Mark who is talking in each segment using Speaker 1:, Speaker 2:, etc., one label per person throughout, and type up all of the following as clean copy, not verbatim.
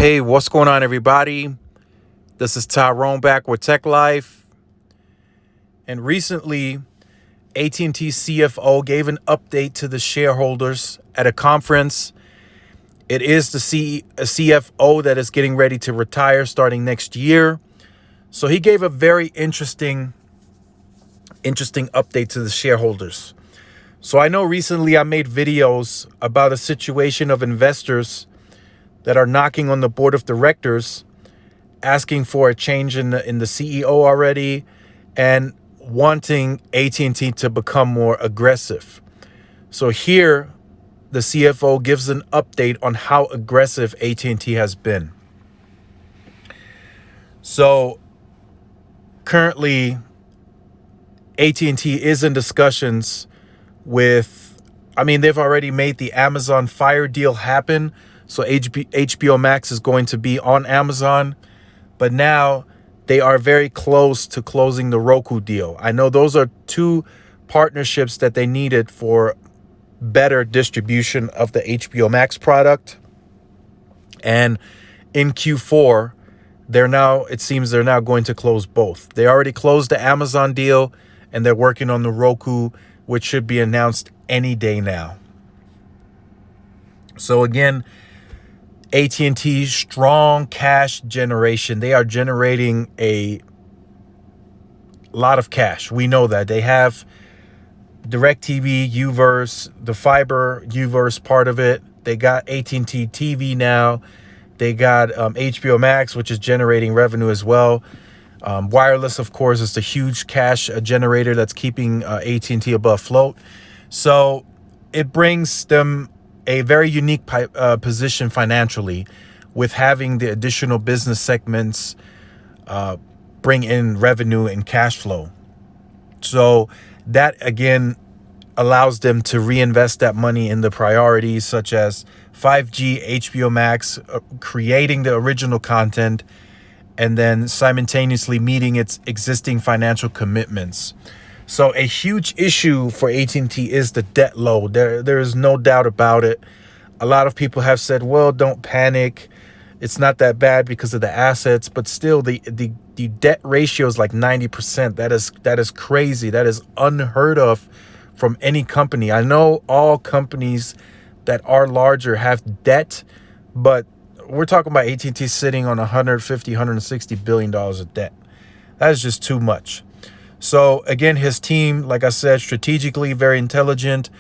Speaker 1: Hey, what's going on, everybody? This is Tyrone back with Tech Life. And recently, AT&T CFO gave an update to the shareholders at a conference. It is the CFO that is getting ready to retire starting next year. So he gave a very interesting update to the shareholders. So I know recently I made videos about a situation of investors that are knocking on the board of directors, asking for a change in the CEO already, and wanting AT&T to become more aggressive. So here, the CFO gives an update on how aggressive AT&T has been. So currently, AT&T is in discussions with, they've already made the Amazon Fire deal happen. So HBO Max is going to be on Amazon. But now they are very close to closing the Roku deal. I know those are two partnerships that they needed for better distribution of the HBO Max product. And in Q4, it seems they're now going to close both. They already closed the Amazon deal, and they're working on the Roku, which should be announced any day now. So again, AT&T, strong cash generation. They are generating a lot of cash. We know that. They have DirecTV, Uverse, the fiber Uverse part of it. They got AT&T TV now. They got HBO Max, which is generating revenue as well. Wireless, of course, is the huge cash generator that's keeping AT&T above float. So it brings them a very unique position financially, with having the additional business segments bring in revenue and cash flow. So that, again, allows them to reinvest that money in the priorities such as 5G, HBO Max, creating the original content, and then simultaneously meeting its existing financial commitments. So a huge issue for AT&T is the debt load. There is no doubt about it. A lot of people have said, well, don't panic. It's not that bad because of the assets, but still the debt ratio is like 90%. That is crazy. That is unheard of from any company. I know all companies that are larger have debt, but we're talking about AT&T sitting on $160 billion of debt. That is just too much. So again, his team, like I said, strategically very intelligent.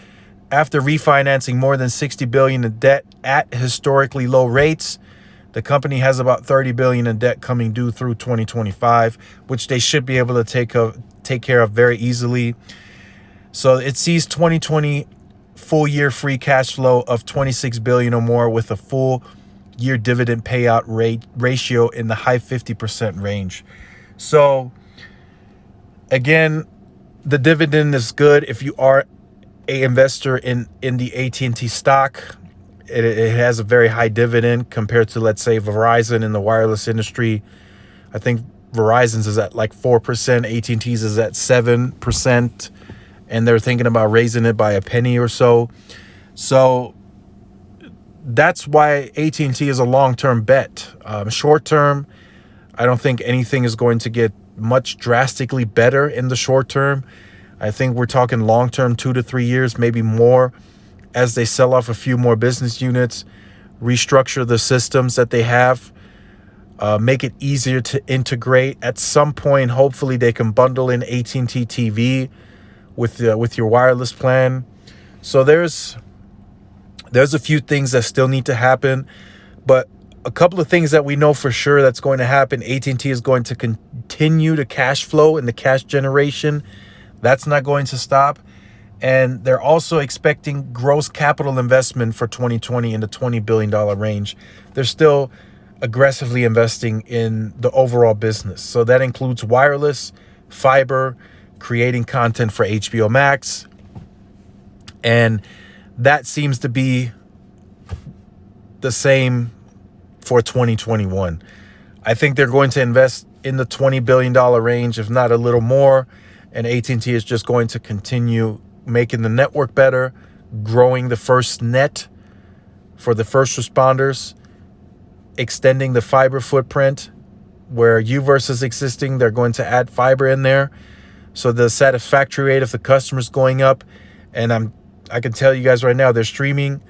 Speaker 1: After refinancing more than $60 billion in debt at historically low rates, the company has about $30 billion in debt coming due through 2025, which they should be able to take care of very easily. So it sees 2020 full year free cash flow of $26 billion or more, with a full year dividend payout ratio in the high 50% range. So again, the dividend is good if you are a investor in the AT&T stock. It has a very high dividend compared to, let's say, Verizon in the wireless industry. I think Verizon's is at like 4%, AT&T's is at 7%, and they're thinking about raising it by a penny or so. So that's why AT&T is a long-term bet. Short-term, I don't think anything is going to get much drastically better in the short term. I think we're talking long-term, 2 to 3 years, maybe more, as they sell off a few more business units, restructure the systems that they have, make it easier to integrate. At some point, hopefully, they can bundle in AT&T TV with your wireless plan. So there's a few things that still need to happen, but a couple of things that we know for sure that's going to happen. AT&T is going to continue the cash flow and the cash generation. That's not going to stop. And they're also expecting gross capital investment for 2020 in the $20 billion range. They're still aggressively investing in the overall business. So that includes wireless, fiber, creating content for HBO Max. And that seems to be the same for 2021. I think they're going to invest in the $20 billion range, if not a little more. And AT&T is just going to continue making the network better, growing the FirstNet for the first responders, extending the fiber footprint. Where U-verse is existing, they're going to add fiber in there. So the satisfactory rate of the customer is going up. And I can tell you guys right now, they're streaming.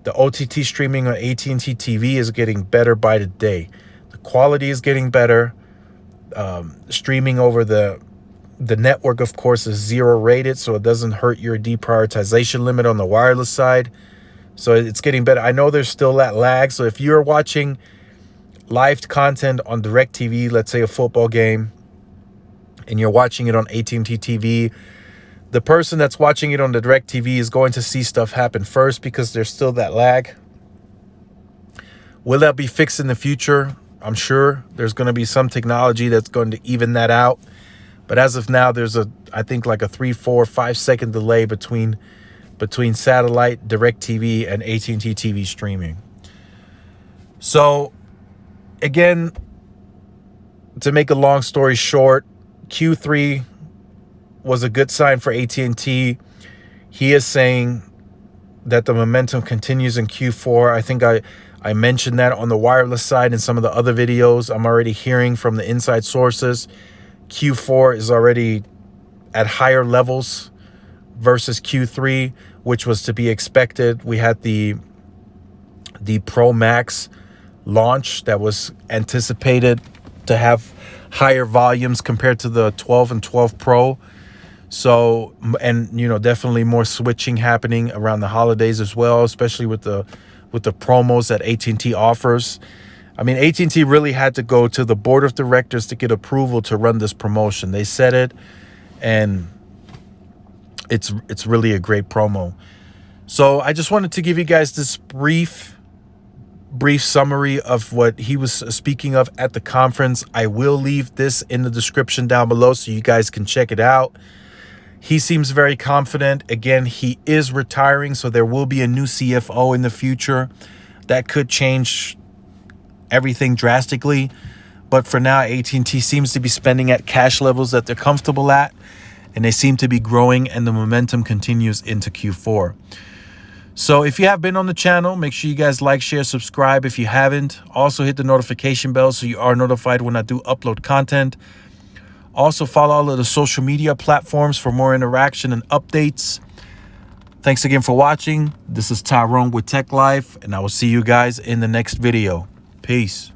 Speaker 1: The OTT streaming on AT&T TV is getting better by the day. The quality is getting better. Streaming over the network, of course, is 0 rated, so it doesn't hurt your deprioritization limit on the wireless side. So it's getting better. I know there's still that lag. So if you're watching live content on DirecTV, let's say a football game, and you're watching it on AT&T TV, the person that's watching it on the DirecTV is going to see stuff happen first because there's still that lag. Will that be fixed in the future? I'm sure there's going to be some technology that's going to even that out. But as of now, there's I think like a 3, 4, 5 second delay between satellite, DirecTV, and AT&T TV streaming. So again, to make a long story short, Q3 was a good sign for AT&T. He is saying that the momentum continues in Q4. I think I mentioned that on the wireless side in some of the other videos. I'm already hearing from the inside sources. Q4 is already at higher levels versus Q3, which was to be expected. We had the Pro Max launch that was anticipated to have higher volumes compared to the 12 and 12 Pro. So, and definitely more switching happening around the holidays as well, especially with the promos that AT&T offers. I mean, AT&T really had to go to the board of directors to get approval to run this promotion. They said it, and it's really a great promo. So I just wanted to give you guys this brief summary of what he was speaking of at the conference. I will leave this in the description down below so you guys can check it out. He seems very confident. Again, he is retiring, so there will be a new CFO in the future. That could change everything drastically. But for now, AT&T seems to be spending at cash levels that they're comfortable at, and they seem to be growing, and the momentum continues into Q4. So if you have been on the channel, make sure you guys like, share, subscribe if you haven't. Also hit the notification bell so you are notified when I do upload content. Also follow all of the social media platforms for more interaction and updates. Thanks again for watching. This is Tyrone with Tech Life, and I will see you guys in the next video. Peace.